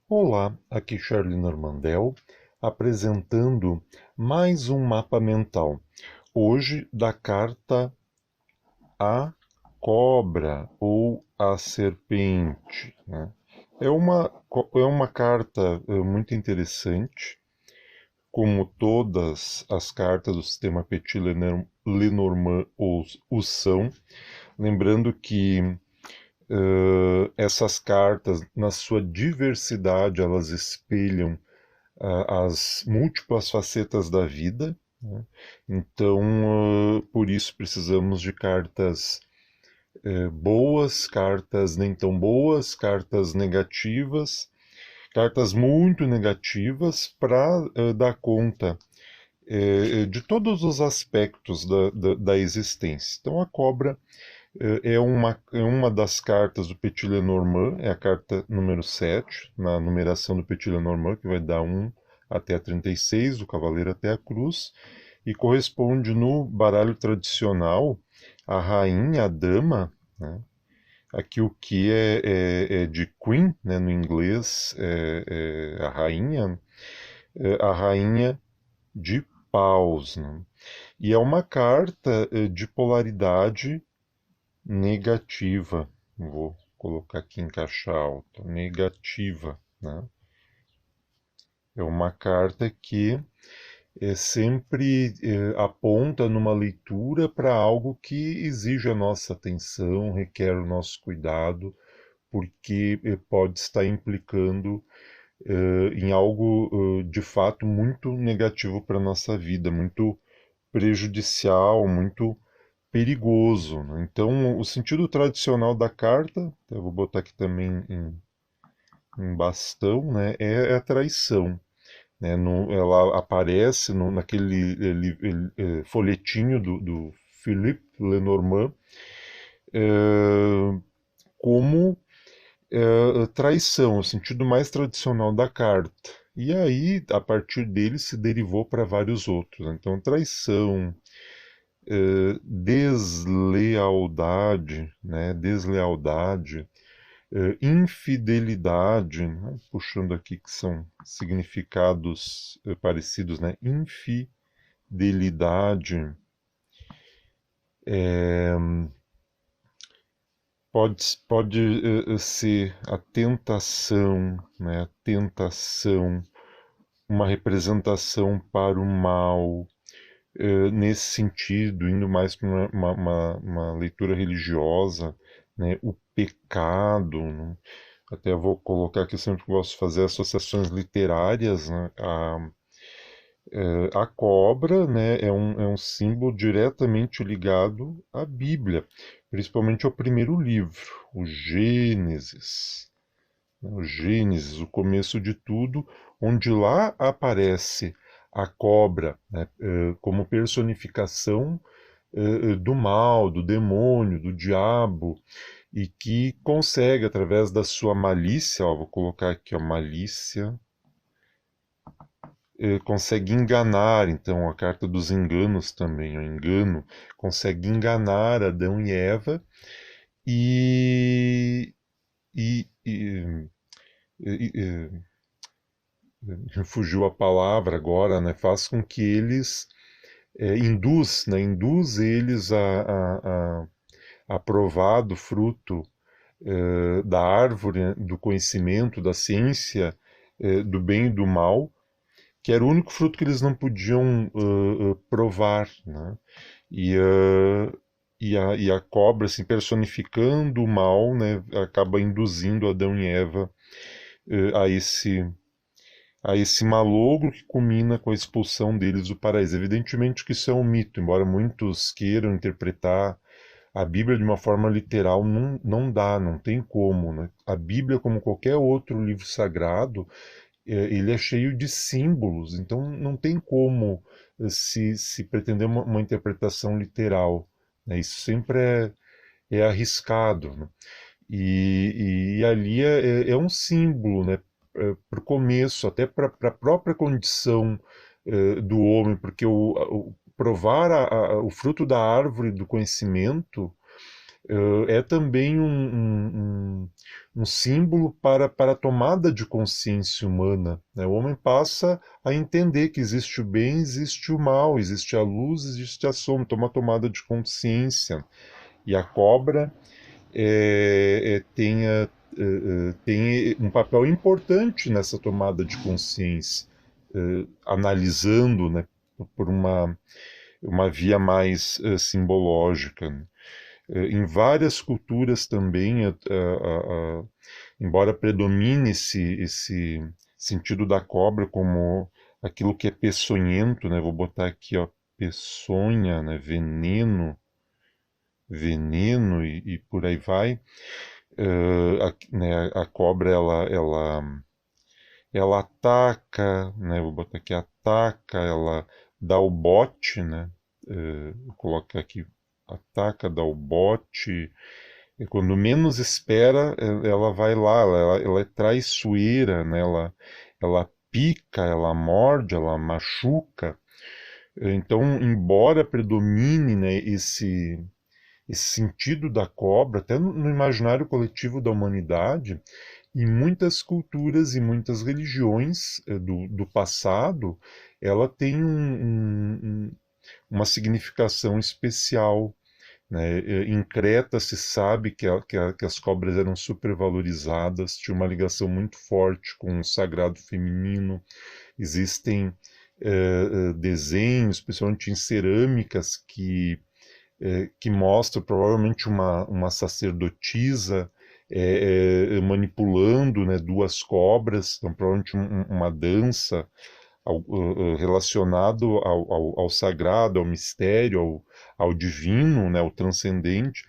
Olá, aqui Charlie Normandel, apresentando mais um mapa mental. Hoje da carta A Cobra ou a Serpente, né? É uma carta muito interessante, como todas as cartas do sistema Petit-Lenormand o são. Lembrando que essas cartas, na sua diversidade, elas espelham as múltiplas facetas da vida, né? Então, por isso precisamos de cartas boas, cartas nem tão boas, cartas negativas, cartas muito negativas para dar conta de todos os aspectos da existência. Então, a cobra é uma das cartas do Petit Lenormand, é a carta número 7 na numeração do Petit Lenormand, que vai dar 1 até a 36, do cavaleiro até a cruz, e corresponde no baralho tradicional à rainha, à dama, né? Aqui o que é de Queen, né, no inglês, a rainha de paus, né? E é uma carta de polaridade negativa. Vou colocar aqui em caixa alta, negativa, né? É uma carta que sempre aponta numa leitura para algo que exige a nossa atenção, requer o nosso cuidado, porque pode estar implicando em algo de fato muito negativo para a nossa vida, muito prejudicial, muito perigoso, né? Então, o sentido tradicional da carta, eu vou botar aqui também em bastão, né, é a traição. Né? Ela aparece naquele folhetinho do Philippe Lenormand como traição, o sentido mais tradicional da carta. E aí, a partir dele, se derivou para vários outros, né? Então, traição, deslealdade, né? Deslealdade, infidelidade, né? Puxando aqui que são significados parecidos, né? Infidelidade, pode ser a tentação, né? A tentação, uma representação para o mal, nesse sentido, indo mais para uma leitura religiosa, né? O pecado, né? Até vou colocar aqui, sempre gosto de fazer associações literárias, né? A cobra, né, é um símbolo diretamente ligado à Bíblia, principalmente ao primeiro livro, o Gênesis, né? O Gênesis, o começo de tudo, onde lá aparece a cobra, né, como personificação do mal, do demônio, do diabo, e que consegue, através da sua malícia, ó, vou colocar aqui, ó, malícia, consegue enganar, então, a carta dos enganos também, o engano, consegue enganar Adão e Eva e, e, e, fugiu a palavra agora, né, faz com que eles induz eles a provar do fruto da árvore, né, do conhecimento, da ciência, do bem e do mal, que era o único fruto que eles não podiam provar, né? E a cobra, assim, personificando o mal, né, acaba induzindo Adão e Eva a esse malogro que culmina com a expulsão deles do paraíso. Evidentemente que isso é um mito, embora muitos queiram interpretar a Bíblia de uma forma literal, não dá, não tem como, né? A Bíblia, como qualquer outro livro sagrado, ele é cheio de símbolos, então não tem como se pretender uma interpretação literal, né? Isso sempre é arriscado, né? E ali é um símbolo, né? Para o começo, até para a própria condição do homem, porque provar o fruto da árvore do conhecimento É também um símbolo para a tomada de consciência humana, né? O homem passa a entender que existe o bem, existe o mal, existe a luz, existe a sombra, toma tomada de consciência. E a cobra tem um papel importante nessa tomada de consciência, analisando, né, por uma via mais simbológica, né? Em várias culturas também, embora predomine esse sentido da cobra como aquilo que é peçonhento, né? Vou botar aqui, ó, peçonha, né? Veneno e por aí vai. Né, a cobra ela ataca, né? Vou botar aqui ataca, ela dá o bote, né? Vou colocar aqui ataca, dá o bote. E quando menos espera, ela vai lá, ela é traiçoeira, né? Ela pica, ela morde, ela machuca. Então, embora predomine, né, esse sentido da cobra, até no imaginário coletivo da humanidade, em muitas culturas e muitas religiões do passado, ela tem uma significação especial, né? Em Creta se sabe que as cobras eram supervalorizadas, tinha uma ligação muito forte com o sagrado feminino. Existem desenhos, principalmente em cerâmicas, que mostra provavelmente uma sacerdotisa manipulando, né, duas cobras, então provavelmente uma dança relacionado ao sagrado, ao mistério, ao divino, né, ao transcendente.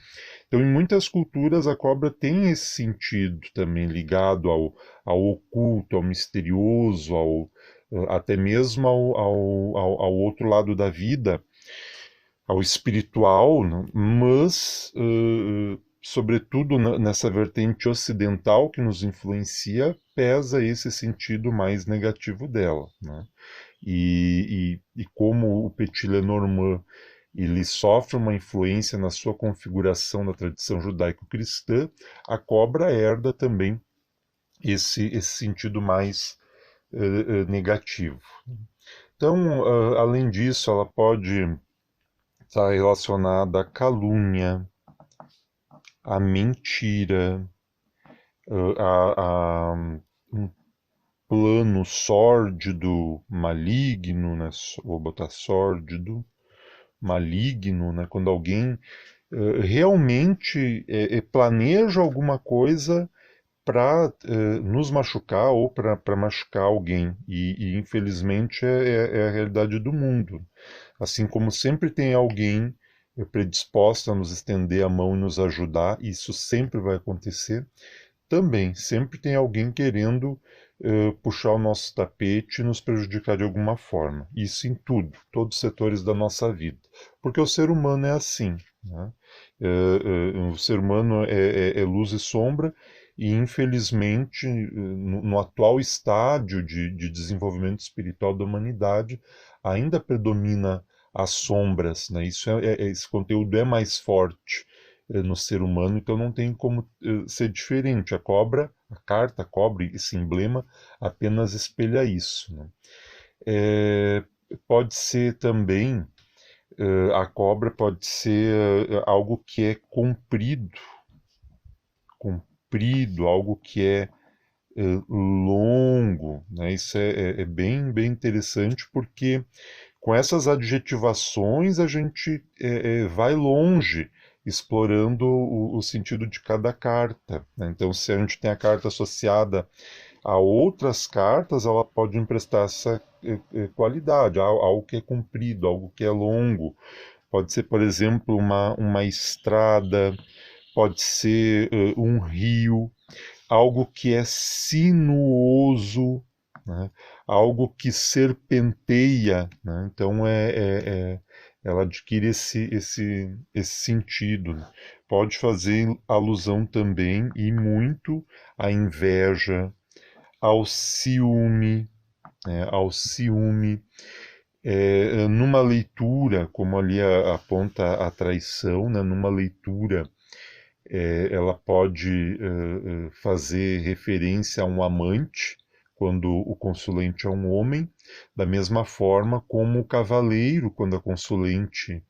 Então, em muitas culturas, a cobra tem esse sentido também ligado ao oculto, ao misterioso, até mesmo ao outro lado da vida, ao espiritual, né? Mas, sobretudo nessa vertente ocidental que nos influencia, pesa esse sentido mais negativo dela, né? E como o Petit Lenormand ele sofre uma influência na sua configuração da tradição judaico-cristã, a cobra herda também esse sentido mais negativo. Então, além disso, ela pode estar relacionada à calúnia, à mentira, a um plano sórdido, maligno, né? Vou botar sórdido, maligno, né? Quando alguém realmente planeja alguma coisa para nos machucar ou para machucar alguém. E infelizmente é a realidade do mundo. Assim como sempre tem alguém predisposto a nos estender a mão e nos ajudar, isso sempre vai acontecer. Também, sempre tem alguém querendo puxar o nosso tapete e nos prejudicar de alguma forma. Isso em tudo, todos os setores da nossa vida. Porque o ser humano é assim, né? O ser humano é luz e sombra, e infelizmente, no atual estádio de desenvolvimento espiritual da humanidade, ainda predomina as sombras, né? Esse conteúdo é mais forte no ser humano, então não tem como ser diferente. A cobra, a carta, a cobra, esse emblema, apenas espelha isso, né? É, pode ser também, a cobra pode ser algo que é comprido, algo que é longo, né? Isso é bem, bem interessante porque com essas adjetivações a gente vai longe explorando o sentido de cada carta, né? Então, se a gente tem a carta associada a outras cartas, ela pode emprestar essa qualidade, algo que é comprido, algo que é longo. Pode ser, por exemplo, uma estrada, pode ser um rio, algo que é sinuoso, né? Algo que serpenteia, né? Então ela adquire esse sentido. Pode fazer alusão também, e muito, à inveja, ao ciúme, né? Ao ciúme. Numa leitura, como ali aponta a traição, né? Numa leitura Ela pode fazer referência a um amante, quando o consulente é um homem, da mesma forma como o cavaleiro, quando a consulente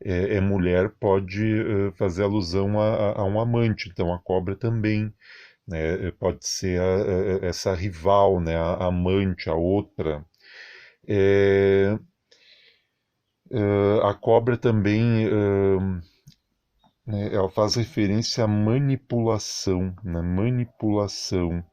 é mulher, pode fazer alusão a um amante. Então a cobra também, né, pode ser essa rival, né, a amante, a outra. É, a cobra também, né, ela faz referência à manipulação, né, manipulação.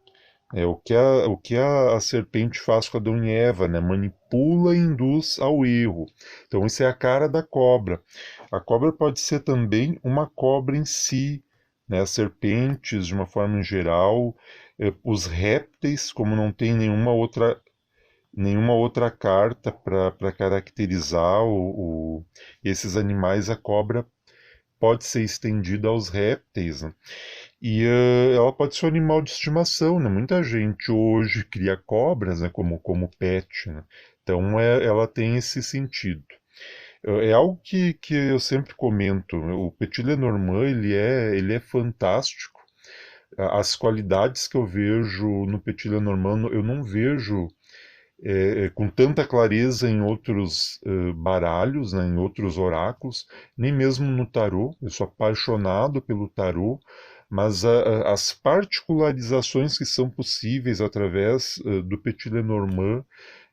É o que a serpente faz com Adão e Eva, né? Manipula e induz ao erro. Então, isso é a cara da cobra. A cobra pode ser também uma cobra em si, né? As serpentes, de uma forma geral, os répteis, como não tem nenhuma outra carta para caracterizar esses animais, a cobra pode ser estendida aos répteis, né? E ela pode ser um animal de estimação, né? Muita gente hoje cria cobras, né, como pet, né? Então ela tem esse sentido. É algo que eu sempre comento. O Petit Lenormand ele é fantástico. As qualidades que eu vejo no Petit Lenormand eu não vejo com tanta clareza em outros baralhos, né, em outros oráculos, nem mesmo no tarô. Eu sou apaixonado pelo tarô, mas as particularizações que são possíveis através do Petit Lenormand,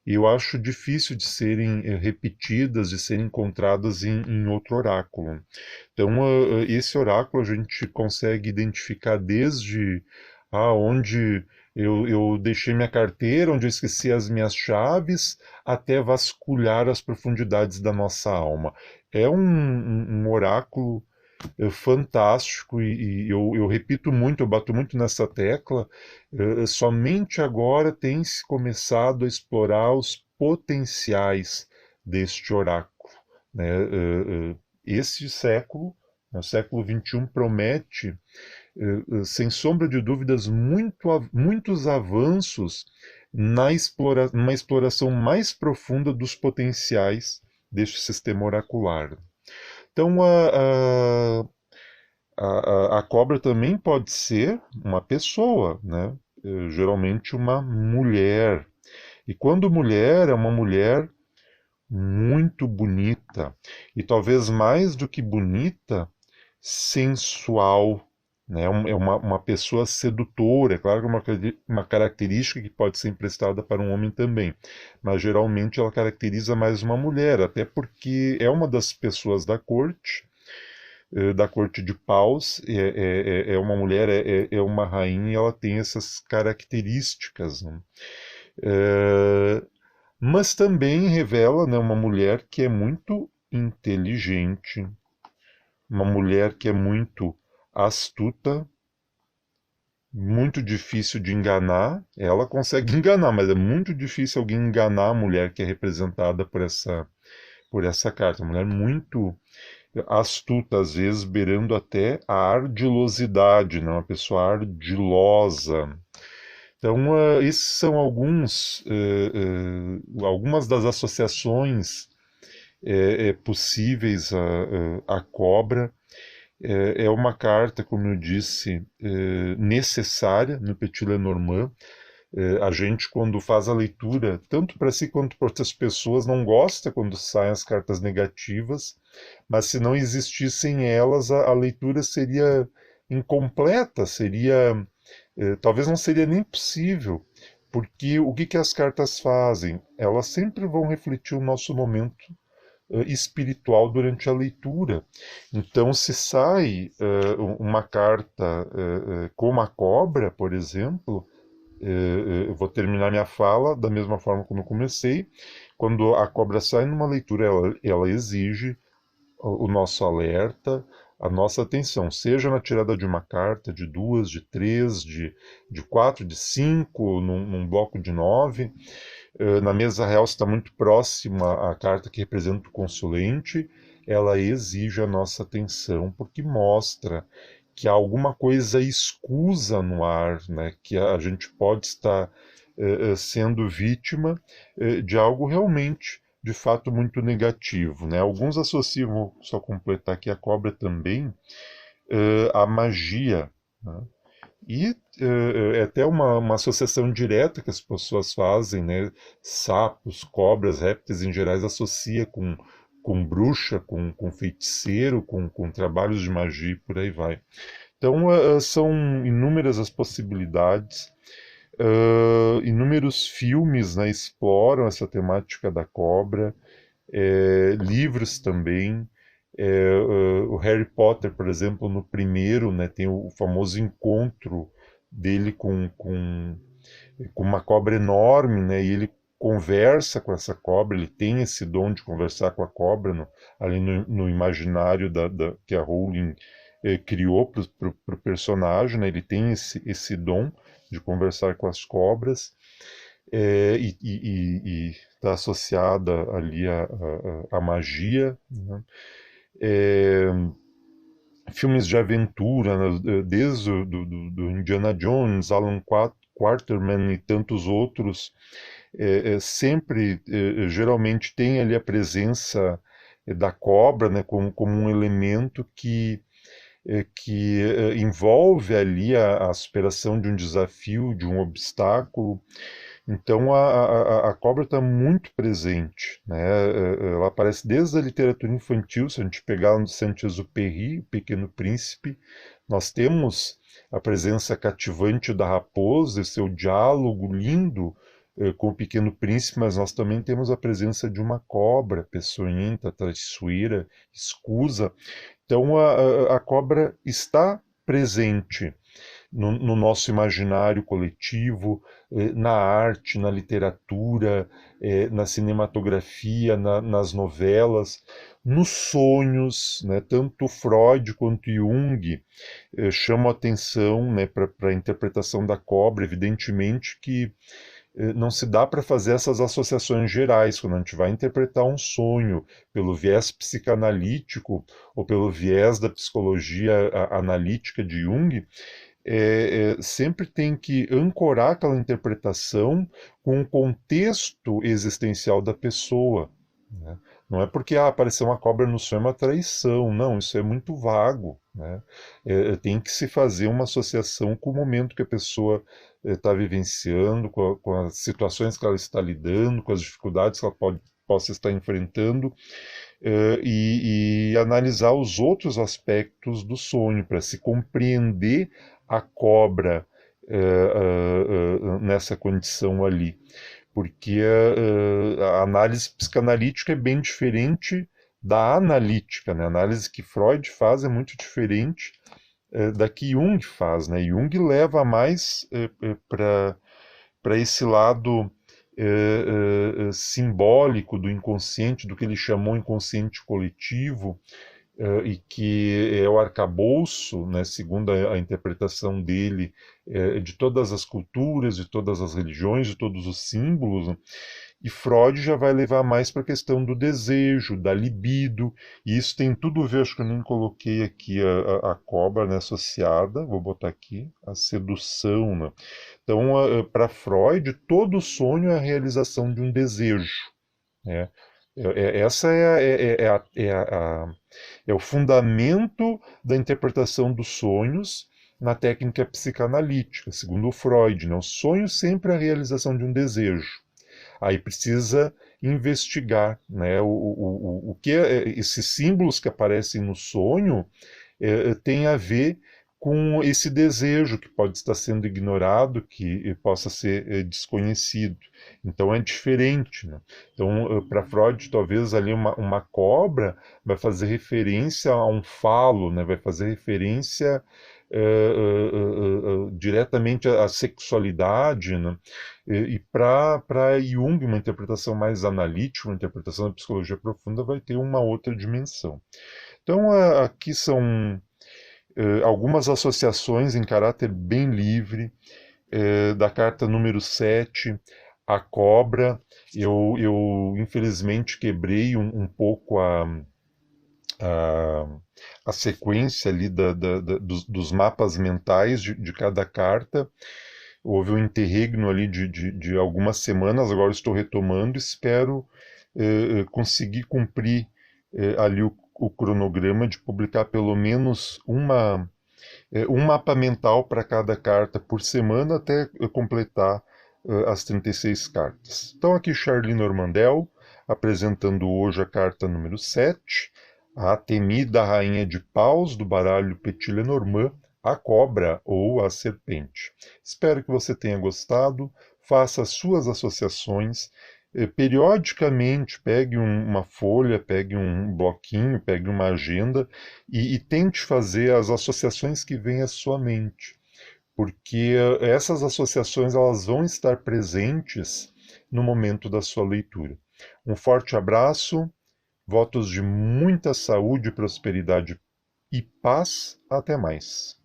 eu acho difícil de serem repetidas, de serem encontradas em outro oráculo. Então, esse oráculo a gente consegue identificar desde onde eu deixei minha carteira, onde eu esqueci as minhas chaves, até vasculhar as profundidades da nossa alma. É um oráculo fantástico e eu repito muito, eu bato muito nessa tecla. Somente agora tem se começado a explorar os potenciais deste oráculo, né? Esse século, né, o século XXI, promete, sem sombra de dúvidas, muitos avanços numa exploração mais profunda dos potenciais deste sistema oracular. Então, a cobra também pode ser uma pessoa, né? Geralmente uma mulher. E quando mulher, é uma mulher muito bonita. E talvez mais do que bonita, sensual. Né? É uma pessoa sedutora. É claro que é uma característica que pode ser emprestada para um homem também. Mas geralmente ela caracteriza mais uma mulher, até porque é uma das pessoas da corte de Paus, é uma mulher, é uma rainha, e ela tem essas características, né? Mas também revela, né, uma mulher que é muito inteligente, uma mulher que é muito astuta, muito difícil de enganar. Ela consegue enganar, mas é muito difícil alguém enganar a mulher que é representada por essa carta. Uma mulher muito astuta, às vezes beirando até a ardilosidade, né? Uma pessoa ardilosa. Então, esses são algumas das associações possíveis à cobra. É uma carta, como eu disse, necessária no Petit Lenormand. A gente, quando faz a leitura, tanto para si quanto para outras pessoas, não gosta quando saem as cartas negativas, mas se não existissem elas, a leitura seria incompleta, talvez não seria nem possível, porque o que as cartas fazem? Elas sempre vão refletir o nosso momento espiritual durante a leitura. Então, se sai uma carta como a cobra, por exemplo, eu vou terminar minha fala da mesma forma como eu comecei. Quando a cobra sai numa leitura, ela exige o nosso alerta, a nossa atenção, seja na tirada de uma carta, de duas, de três, de quatro, de cinco, num bloco de nove. Na mesa real está muito próxima à carta que representa o consulente, ela exige a nossa atenção, porque mostra que há alguma coisa escusa no ar, né? Que a gente pode estar sendo vítima de algo realmente, de fato, muito negativo. Né? Alguns associam, vou só completar aqui, a cobra também a magia, né? E é até uma associação direta que as pessoas fazem, né? Sapos, cobras, répteis em gerais associa com bruxa, com feiticeiro, com trabalhos de magia e por aí vai. Então são inúmeras as possibilidades. Inúmeros filmes, né, exploram essa temática da cobra, livros também. O Harry Potter, por exemplo, no primeiro, né, tem o famoso encontro dele com uma cobra enorme, né, e ele conversa com essa cobra, ele tem esse dom de conversar com a cobra ali no imaginário que a Rowling criou para o personagem, né, ele tem esse dom de conversar com as cobras, e está associada ali à magia, né? É, filmes de aventura, né, desde do Indiana Jones, Alan Quarterman e tantos outros, sempre, geralmente tem ali a presença da cobra, né, como um elemento que envolve ali a superação de um desafio, de um obstáculo. Então a cobra está muito presente, né? Ela aparece desde a literatura infantil. Se a gente pegar no Saint-Exupéry, O Pequeno Príncipe, nós temos a presença cativante da raposa e seu diálogo lindo com o Pequeno Príncipe, mas nós também temos a presença de uma cobra peçonhenta, traiçoeira, escusa. Então a cobra está presente no nosso imaginário coletivo, na arte, na literatura, na cinematografia, nas novelas, nos sonhos, né? Tanto Freud quanto Jung chamam atenção, né, para a interpretação da cobra. Evidentemente que não se dá para fazer essas associações gerais. Quando a gente vai interpretar um sonho pelo viés psicanalítico ou pelo viés da psicologia analítica de Jung, sempre tem que ancorar aquela interpretação com o contexto existencial da pessoa, né? Não é porque apareceu uma cobra no sonho é uma traição, não, isso é muito vago, né? Tem que se fazer uma associação com o momento que a pessoa está vivenciando, com as situações que ela está lidando, com as dificuldades que ela possa estar enfrentando, e analisar os outros aspectos do sonho para se compreender a cobra nessa condição ali. Porque a análise psicanalítica é bem diferente da analítica, né? A análise que Freud faz é muito diferente da que Jung faz, né? Jung leva mais para esse lado simbólico do inconsciente, do que ele chamou inconsciente coletivo, e que é o arcabouço, né, segundo a interpretação dele, de todas as culturas, de todas as religiões, de todos os símbolos, né? E Freud já vai levar mais para a questão do desejo, da libido, e isso tem tudo a ver, acho que eu nem coloquei aqui a cobra, né, associada, vou botar aqui, a sedução, né? Então, para Freud, todo sonho é a realização de um desejo, né? Essa é o fundamento da interpretação dos sonhos na técnica psicanalítica, segundo Freud, né? O sonho sempre é a realização de um desejo. Aí precisa investigar, né, o que esses símbolos que aparecem no sonho tem a ver com esse desejo que pode estar sendo ignorado, que possa ser desconhecido. Então é diferente, né? Então, para Freud, talvez ali uma cobra vai fazer referência a um falo, né? Vai fazer referência diretamente à sexualidade, né? E para Jung, uma interpretação mais analítica, uma interpretação da psicologia profunda, vai ter uma outra dimensão. Então, aqui são algumas associações em caráter bem livre, da carta número 7, a cobra. Eu infelizmente quebrei um pouco a, a sequência ali dos mapas mentais de cada carta. Houve um interregno ali de algumas semanas, agora estou retomando, espero conseguir cumprir ali o cronograma de publicar pelo menos um mapa mental para cada carta por semana até completar as 36 cartas. Então aqui Charlie Normandel apresentando hoje a carta número 7, a temida Rainha de Paus do baralho Petit Lenormand, a cobra ou a serpente. Espero que você tenha gostado, faça as suas associações, periodicamente pegue uma folha, pegue um bloquinho, pegue uma agenda e tente fazer as associações que vêm à sua mente, porque essas associações elas vão estar presentes no momento da sua leitura. Um forte abraço, votos de muita saúde, prosperidade e paz. Até mais.